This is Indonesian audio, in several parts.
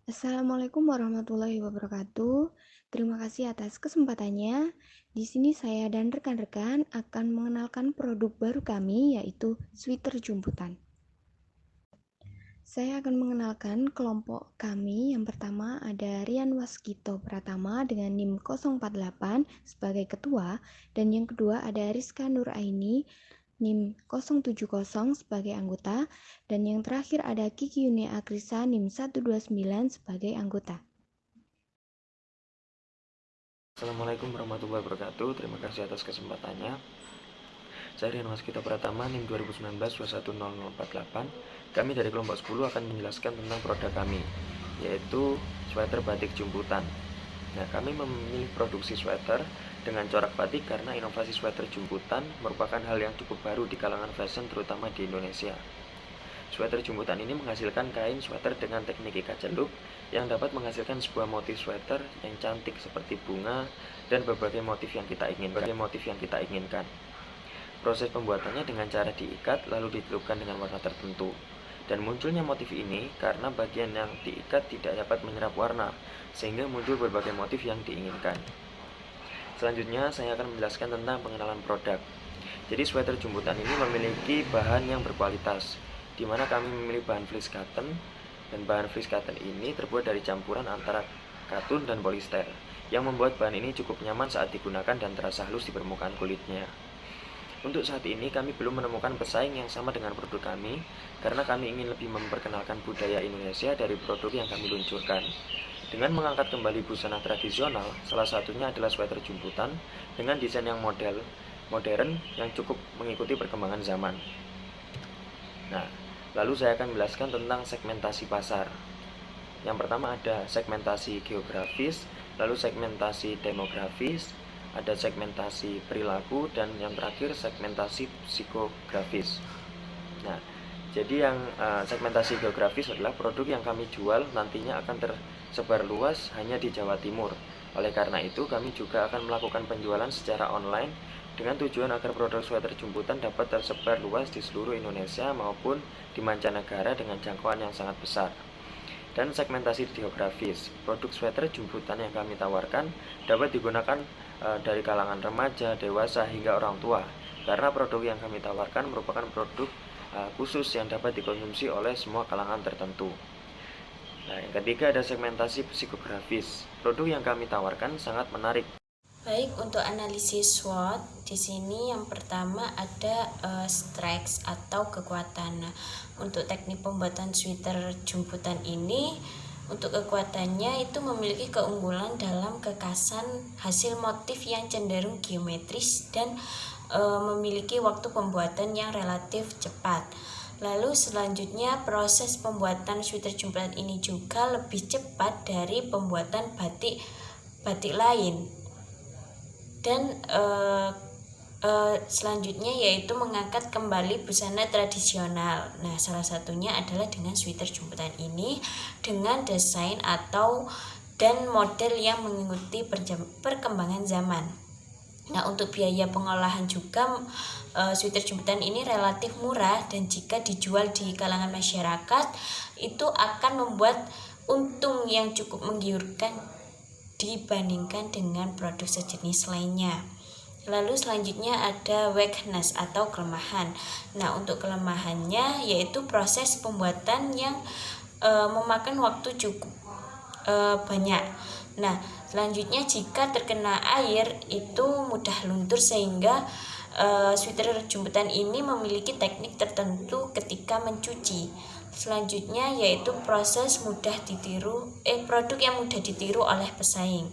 Assalamualaikum warahmatullahi wabarakatuh. Terima kasih atas kesempatannya. Di sini saya dan rekan-rekan akan mengenalkan produk baru kami, yaitu sweater jumputan. Saya akan mengenalkan kelompok kami. Yang pertama ada Rian Waskito Pratama dengan NIM 048 sebagai ketua, dan yang kedua ada Rizka Nuraini NIM 070 sebagai anggota, dan yang terakhir ada Kiki Yuni Akrisa NIM 129 sebagai anggota. Assalamualaikum warahmatullahi wabarakatuh. Terima kasih atas kesempatannya. Saya Rian Waskita Pratama, NIM 2019-210048. Kami dari kelompok 10 akan menjelaskan tentang produk kami, yaitu sweater batik jumputan. Nah, kami memilih produksi sweater dengan corak batik karena inovasi sweater jumputan merupakan hal yang cukup baru di kalangan fashion, terutama di Indonesia. Sweater jumputan ini menghasilkan kain sweater dengan teknik ikat celup yang dapat menghasilkan sebuah motif sweater yang cantik seperti bunga dan berbagai motif yang kita inginkan. Proses pembuatannya dengan cara diikat lalu dicelupkan dengan warna tertentu. Dan munculnya motif ini karena bagian yang diikat tidak dapat menyerap warna, sehingga muncul berbagai motif yang diinginkan. Selanjutnya saya akan menjelaskan tentang pengenalan produk. Jadi sweater jumputan ini memiliki bahan yang berkualitas, di mana kami memilih bahan fleece cotton, dan bahan fleece cotton ini terbuat dari campuran antara katun dan polister, yang membuat bahan ini cukup nyaman saat digunakan dan terasa halus di permukaan kulitnya. Untuk saat ini kami belum menemukan pesaing yang sama dengan produk kami, karena kami ingin lebih memperkenalkan budaya Indonesia dari produk yang kami luncurkan. Dengan mengangkat kembali busana tradisional, salah satunya adalah sweater jumputan dengan desain yang modern yang cukup mengikuti perkembangan zaman. Nah, lalu saya akan menjelaskan tentang segmentasi pasar. Yang pertama ada segmentasi geografis, lalu segmentasi demografis, ada segmentasi perilaku, dan yang terakhir segmentasi psikografis. Nah, jadi yang segmentasi geografis adalah produk yang kami jual nantinya akan tersebar luas hanya di Jawa Timur. Oleh karena itu, kami juga akan melakukan penjualan secara online dengan tujuan agar produk sweater jumputan dapat tersebar luas di seluruh Indonesia maupun di mancanegara dengan jangkauan yang sangat besar. Dan segmentasi geografis, produk sweater jumputan yang kami tawarkan dapat digunakan dari kalangan remaja, dewasa, hingga orang tua, karena produk yang kami tawarkan merupakan produk khusus yang dapat dikonsumsi oleh semua kalangan tertentu. Nah, yang ketiga ada segmentasi psikografis. Produk yang kami tawarkan sangat menarik. Baik, untuk analisis SWOT di sini yang pertama ada strengths atau kekuatan. Nah, untuk teknik pembuatan sweater jumputan ini, untuk kekuatannya itu memiliki keunggulan dalam kekasan hasil motif yang cenderung geometris dan memiliki waktu pembuatan yang relatif cepat. Lalu selanjutnya proses pembuatan sweater jumputan ini juga lebih cepat dari pembuatan batik lain. Dan selanjutnya yaitu mengangkat kembali busana tradisional. Nah, salah satunya adalah dengan sweater jumputan ini dengan desain dan model yang mengikuti perkembangan zaman. Nah, untuk biaya pengolahan juga sweater jumputan ini relatif murah, dan jika dijual di kalangan masyarakat itu akan membuat untung yang cukup menggiurkan dibandingkan dengan produk sejenis lainnya. Lalu selanjutnya ada weakness atau kelemahan. Nah, untuk kelemahannya yaitu proses pembuatan yang memakan waktu cukup banyak. Nah, selanjutnya jika terkena air itu mudah luntur, sehingga sweater jumputan ini memiliki teknik tertentu ketika mencuci. Selanjutnya yaitu produk yang mudah ditiru oleh pesaing.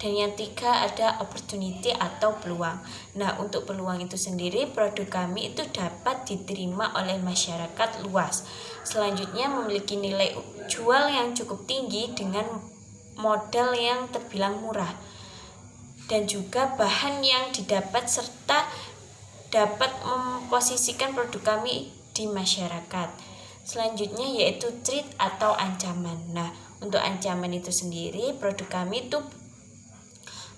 Dan yang tiga ada opportunity atau peluang. Nah, untuk peluang itu sendiri produk kami itu dapat diterima oleh masyarakat luas. Selanjutnya memiliki nilai jual yang cukup tinggi dengan modal yang terbilang murah, dan juga bahan yang didapat serta dapat memposisikan produk kami di masyarakat. Selanjutnya yaitu threat atau ancaman. Nah, untuk ancaman itu sendiri produk kami itu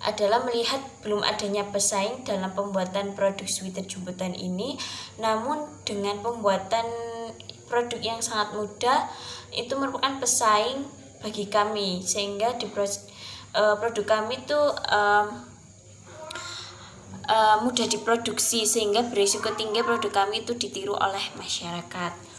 adalah melihat belum adanya pesaing dalam pembuatan produk sweater jumputan ini, namun dengan pembuatan produk yang sangat mudah itu merupakan pesaing bagi kami, sehingga produk kami itu mudah diproduksi, sehingga berisiko tinggi produk kami itu ditiru oleh masyarakat.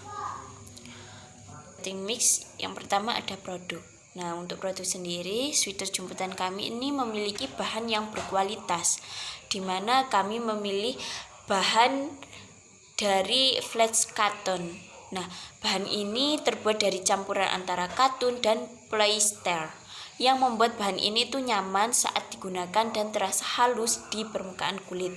Mix yang pertama ada produk. Nah, untuk produk sendiri, sweater jemputan kami ini memiliki bahan yang berkualitas, di mana kami memilih bahan dari flex cotton. Nah, bahan ini terbuat dari campuran antara katun dan polyester, yang membuat bahan ini tuh nyaman saat digunakan dan terasa halus di permukaan kulit.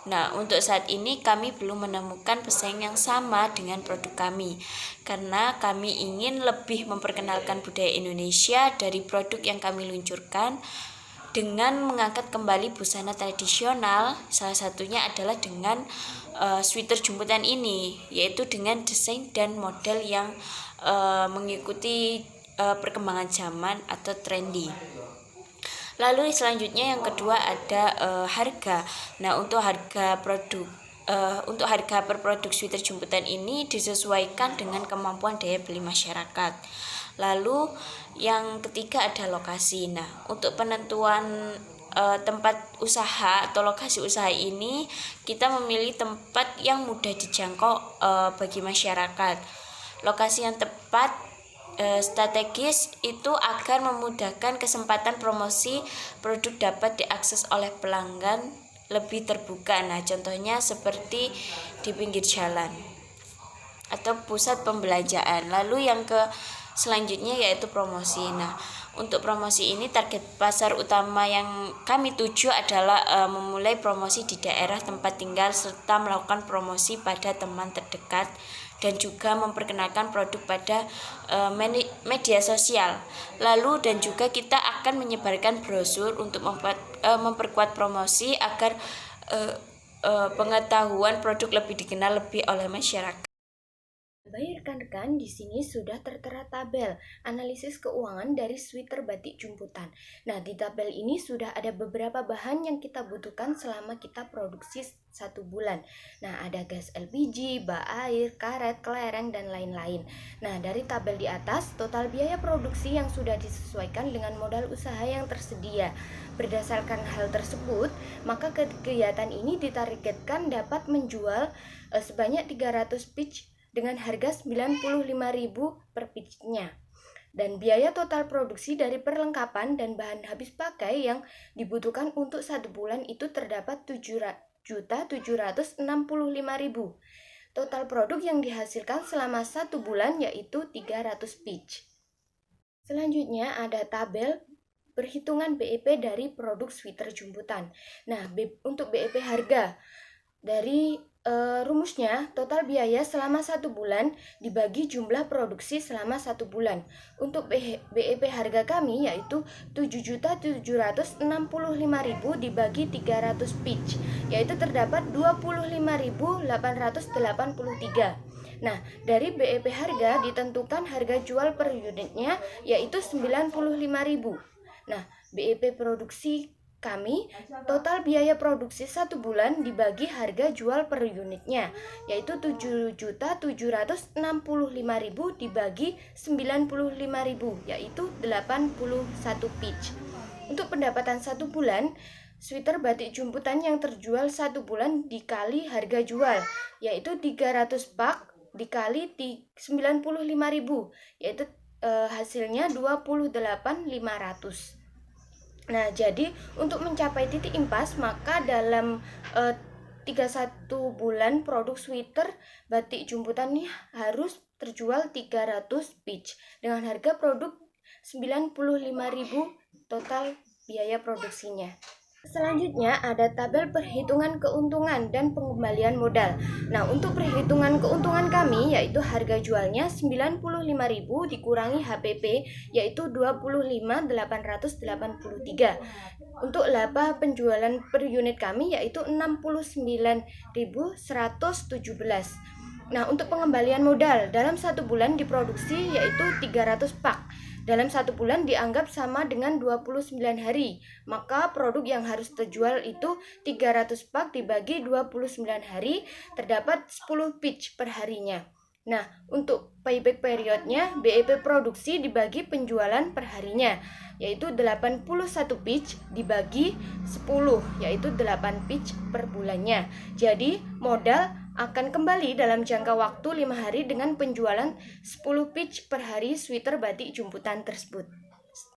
Nah, untuk saat ini kami belum menemukan pesaing yang sama dengan produk kami, karena kami ingin lebih memperkenalkan budaya Indonesia dari produk yang kami luncurkan dengan mengangkat kembali busana tradisional. Salah satunya adalah dengan sweater jemputan ini, yaitu dengan desain dan model yang mengikuti perkembangan zaman atau trendy. Lalu selanjutnya yang kedua ada harga. Nah, untuk harga per produk sweater jemputan ini disesuaikan dengan kemampuan daya beli masyarakat. Lalu yang ketiga ada lokasi. Nah, untuk penentuan tempat usaha atau lokasi usaha ini, kita memilih tempat yang mudah dijangkau bagi masyarakat. Lokasi yang tepat strategis itu agar memudahkan kesempatan promosi produk dapat diakses oleh pelanggan lebih terbuka. Nah, contohnya seperti di pinggir jalan atau pusat pembelanjaan. Lalu yang selanjutnya yaitu promosi. Nah, untuk promosi ini target pasar utama yang kami tuju adalah memulai promosi di daerah tempat tinggal serta melakukan promosi pada teman terdekat dan juga memperkenalkan produk pada media sosial. Lalu dan juga kita akan menyebarkan brosur untuk memperkuat promosi agar pengetahuan produk lebih dikenal lebih oleh masyarakat. Baik rekan-rekan, di sini sudah tertera tabel analisis keuangan dari sweater batik jemputan. Nah, di tabel ini sudah ada beberapa bahan yang kita butuhkan selama kita produksi 1 bulan. Nah, ada gas LPG, bak air, karet, kelereng, dan lain-lain. Nah, dari tabel di atas, total biaya produksi yang sudah disesuaikan dengan modal usaha yang tersedia. Berdasarkan hal tersebut, maka kegiatan ini ditargetkan dapat menjual sebanyak 300 pitch dengan harga 95.000 per pitchnya. Dan biaya total produksi dari perlengkapan dan bahan habis pakai yang dibutuhkan untuk 1 bulan itu terdapat 7.765.000. Total produk yang dihasilkan selama 1 bulan yaitu 300 pitch. Selanjutnya ada tabel perhitungan BEP dari produk sweater jemputan. Nah, untuk BEP harga dari rumusnya, total biaya selama 1 bulan dibagi jumlah produksi selama 1 bulan. Untuk BEP harga kami yaitu 7.765.000 dibagi 300 pitch, yaitu terdapat 25.883. Nah, dari BEP harga ditentukan harga jual per unitnya yaitu 95.000. Nah, BEP produksi kami, total biaya produksi 1 bulan dibagi harga jual per unitnya, yaitu 7.765.000 dibagi 95.000, yaitu 81 pitch. Untuk pendapatan 1 bulan, sweater batik jemputan yang terjual 1 bulan dikali harga jual, yaitu 300 pak dikali 95.000, yaitu hasilnya 28.500. Nah, jadi untuk mencapai titik impas, maka dalam 31 bulan produk sweater batik jemputan ini harus terjual 300 pitch dengan harga produk 95.000 total biaya produksinya. Selanjutnya ada tabel perhitungan keuntungan dan pengembalian modal. Nah, untuk perhitungan keuntungan kami yaitu harga jualnya 95.000 dikurangi HPP yaitu 25.883. Untuk laba penjualan per unit kami yaitu 69.117. Nah, untuk pengembalian modal dalam 1 bulan diproduksi yaitu 300 pak. Dalam 1 bulan dianggap sama dengan 29 hari. Maka produk yang harus terjual itu 300 pak dibagi 29 hari, terdapat 10 pitch per harinya. Nah, untuk payback periodnya, BEP produksi dibagi penjualan per harinya, yaitu 81 pitch dibagi 10, yaitu 8 pitch per bulannya. Jadi, modal akan kembali dalam jangka waktu 5 hari dengan penjualan 10 pitch per hari sweater batik jumputan tersebut.